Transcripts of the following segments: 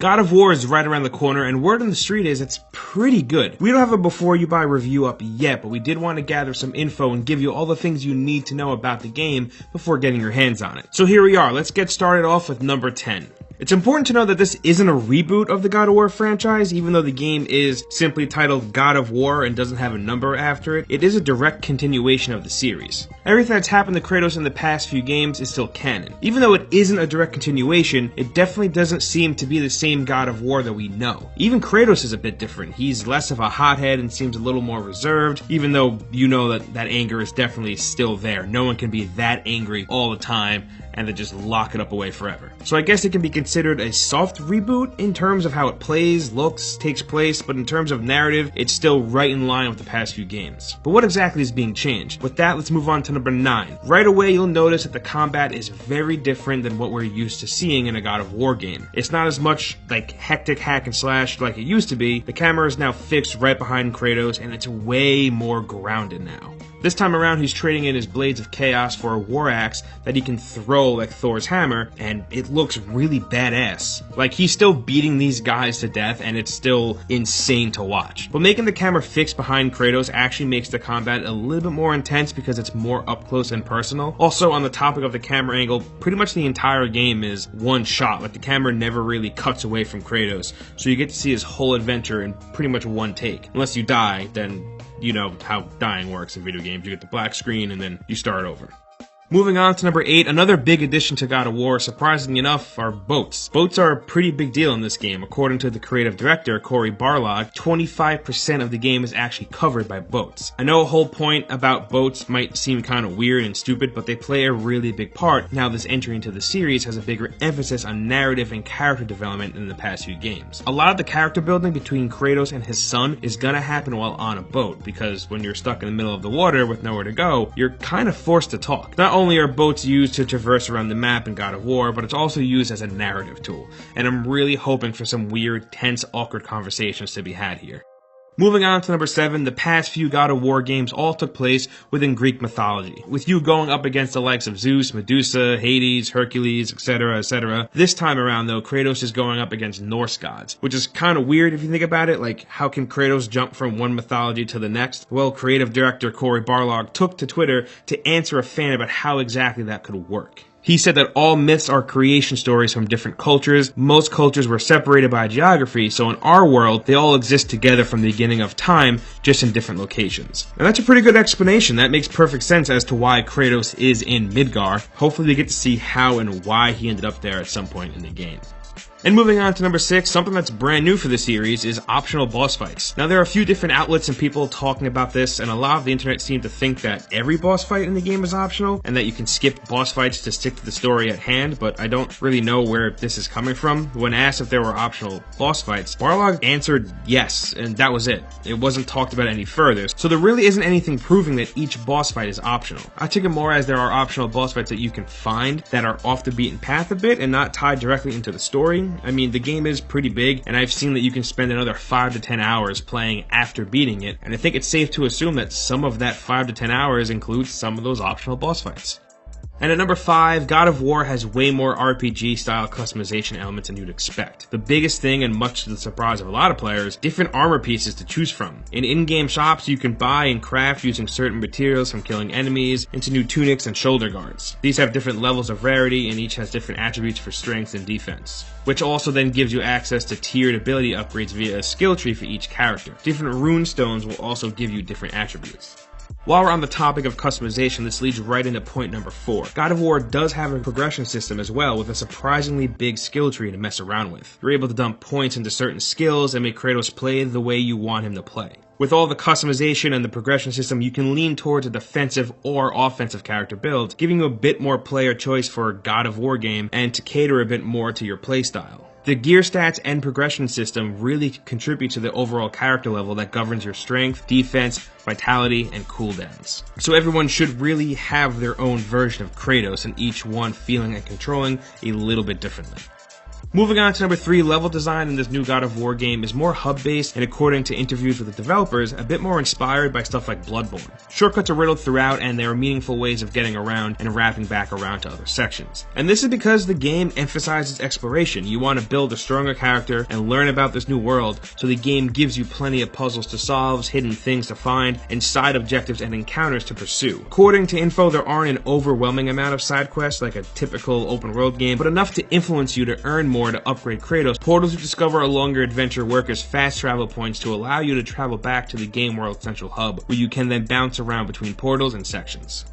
God of War is right around the corner, and word on the street is it's pretty good. We don't have a before you buy review up yet, but we did want to gather some info and give you all the things you need to know about the game before getting your hands on it. So here we are, let's get started off with number 10. It's important to know that this isn't a reboot of the God of War franchise, even though the game is simply titled God of War and doesn't have a number after it. It is a direct continuation of the series. Everything that's happened to Kratos in the past few games is still canon. Even though it isn't a direct continuation, it definitely doesn't seem to be the same God of War that we know. Even Kratos is a bit different. He's less of a hothead and seems a little more reserved, even though you know that anger is definitely still there. No one can be that angry all the time and then just lock it up away forever. So I guess it can be considered a soft reboot in terms of how it plays, looks, takes place, but in terms of narrative, it's still right in line with the past few games. But what exactly is being changed? With that, let's move on to number 9. Right away, you'll notice that the combat is very different than what we're used to seeing in a God of War game. It's not as much like hectic hack and slash like it used to be. The camera is now fixed right behind Kratos, and it's way more grounded now. This time around, he's trading in his Blades of Chaos for a war axe that he can throw like Thor's hammer, and it looks really badass. Like, he's still beating these guys to death, and it's still insane to watch. But making the camera fixed behind Kratos actually makes the combat a little bit more intense because it's more up close and personal. Also, on the topic of the camera angle, pretty much the entire game is one shot. Like, the camera never really cuts away from Kratos, so you get to see his whole adventure in pretty much one take. Unless you die, then you know how dying works in video games. You get the black screen and then you start over. Moving on to number 8, another big addition to God of War, surprisingly enough, are boats. Boats are a pretty big deal in this game. According to the creative director, Cory Barlog, 25% of the game is actually covered by boats. I know a whole point about boats might seem kind of weird and stupid, but they play a really big part now this entry into the series has a bigger emphasis on narrative and character development than the past few games. A lot of the character building between Kratos and his son is gonna happen while on a boat, because when you're stuck in the middle of the water with nowhere to go, you're kind of forced to talk. Not only are boats used to traverse around the map in God of War, but it's also used as a narrative tool, and I'm really hoping for some weird, tense, awkward conversations to be had here. Moving on to number 7, the past few God of War games all took place within Greek mythology, with you going up against the likes of Zeus, Medusa, Hades, Hercules, etc., etc. This time around, though, Kratos is going up against Norse gods, which is kind of weird if you think about it. Like, how can Kratos jump from one mythology to the next? Well, creative director Cory Barlog took to Twitter to answer a fan about how exactly that could work. He said that all myths are creation stories from different cultures. Most cultures were separated by geography, so in our world, they all exist together from the beginning of time, just in different locations. And that's a pretty good explanation. That makes perfect sense as to why Kratos is in Midgar. Hopefully we get to see how and why he ended up there at some point in the game. And moving on to number 6, something that's brand new for the series is optional boss fights. Now, there are a few different outlets and people talking about this, and a lot of the internet seem to think that every boss fight in the game is optional, and that you can skip boss fights to stick to the story at hand, but I don't really know where this is coming from. When asked if there were optional boss fights, Barlog answered yes, and that was it. It wasn't talked about any further, so there really isn't anything proving that each boss fight is optional. I take it more as there are optional boss fights that you can find that are off the beaten path a bit and not tied directly into the story. I mean, the game is pretty big, and I've seen that you can spend another 5 to 10 hours playing after beating it, and I think it's safe to assume that some of that 5 to 10 hours includes some of those optional boss fights. And at number 5, God of War has way more RPG-style customization elements than you'd expect. The biggest thing, and much to the surprise of a lot of players, different armor pieces to choose from. In in-game shops, you can buy and craft using certain materials from killing enemies into new tunics and shoulder guards. These have different levels of rarity, and each has different attributes for strength and defense, which also then gives you access to tiered ability upgrades via a skill tree for each character. Different rune stones will also give you different attributes. While we're on the topic of customization, this leads right into point number 4. God of War does have a progression system as well, with a surprisingly big skill tree to mess around with. You're able to dump points into certain skills and make Kratos play the way you want him to play. With all the customization and the progression system, you can lean towards a defensive or offensive character build, giving you a bit more player choice for a God of War game and to cater a bit more to your playstyle. The gear stats and progression system really contribute to the overall character level that governs your strength, defense, vitality, and cooldowns. So everyone should really have their own version of Kratos, and each one feeling and controlling a little bit differently. Moving on to number 3, level design in this new God of War game is more hub-based and, according to interviews with the developers, a bit more inspired by stuff like Bloodborne. Shortcuts are riddled throughout, and there are meaningful ways of getting around and wrapping back around to other sections. And this is because the game emphasizes exploration. You want to build a stronger character and learn about this new world, so the game gives you plenty of puzzles to solve, hidden things to find, and side objectives and encounters to pursue. According to info, there aren't an overwhelming amount of side quests like a typical open world game, but enough to influence you to earn more to upgrade Kratos. Portals you discover a longer adventure work as fast travel points to allow you to travel back to the game world's central hub, where you can then bounce around between portals and sections.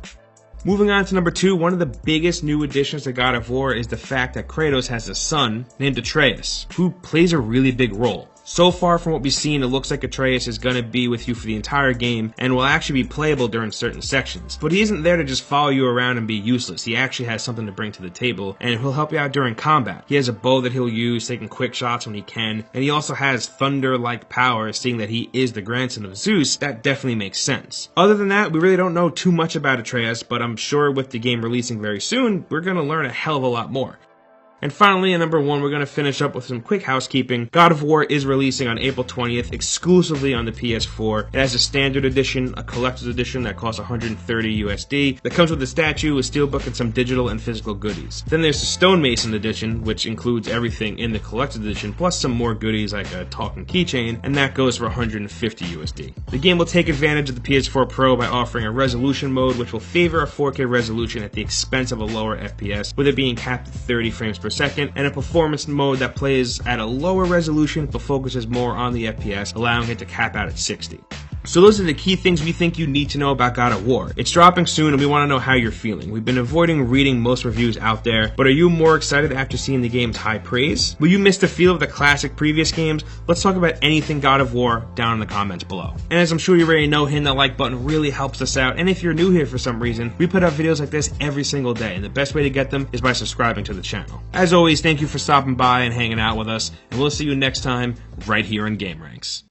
Moving on to number 2, one of the biggest new additions to God of War is the fact that Kratos has a son named Atreus, who plays a really big role. So far from what we've seen, it looks like Atreus is going to be with you for the entire game and will actually be playable during certain sections. But he isn't there to just follow you around and be useless. He actually has something to bring to the table, and he'll help you out during combat. He has a bow that he'll use, taking quick shots when he can, and he also has thunder-like powers, seeing that he is the grandson of Zeus. That definitely makes sense. Other than that, we really don't know too much about Atreus, but I'm sure with the game releasing very soon, we're going to learn a hell of a lot more. And finally, at number 1, we're going to finish up with some quick housekeeping. God of War is releasing on April 20th exclusively on the PS4. It has a standard edition, a collector's edition that costs $130 USD, that comes with a statue, a steelbook, and some digital and physical goodies. Then there's the Stonemason edition, which includes everything in the collector's edition, plus some more goodies like a talking keychain, and that goes for $150 USD. The game will take advantage of the PS4 Pro by offering a resolution mode, which will favor a 4K resolution at the expense of a lower FPS, with it being capped at 30 frames per second, and a performance mode that plays at a lower resolution but focuses more on the FPS, allowing it to cap out at 60. So those are the key things we think you need to know about God of War. It's dropping soon and we want to know how you're feeling. We've been avoiding reading most reviews out there, but are you more excited after seeing the game's high praise? Will you miss the feel of the classic previous games? Let's talk about anything God of War down in the comments below. And as I'm sure you already know, hitting that like button really helps us out, and if you're new here for some reason, we put out videos like this every single day, and the best way to get them is by subscribing to the channel. As always, thank you for stopping by and hanging out with us, and we'll see you next time right here in Game Ranks.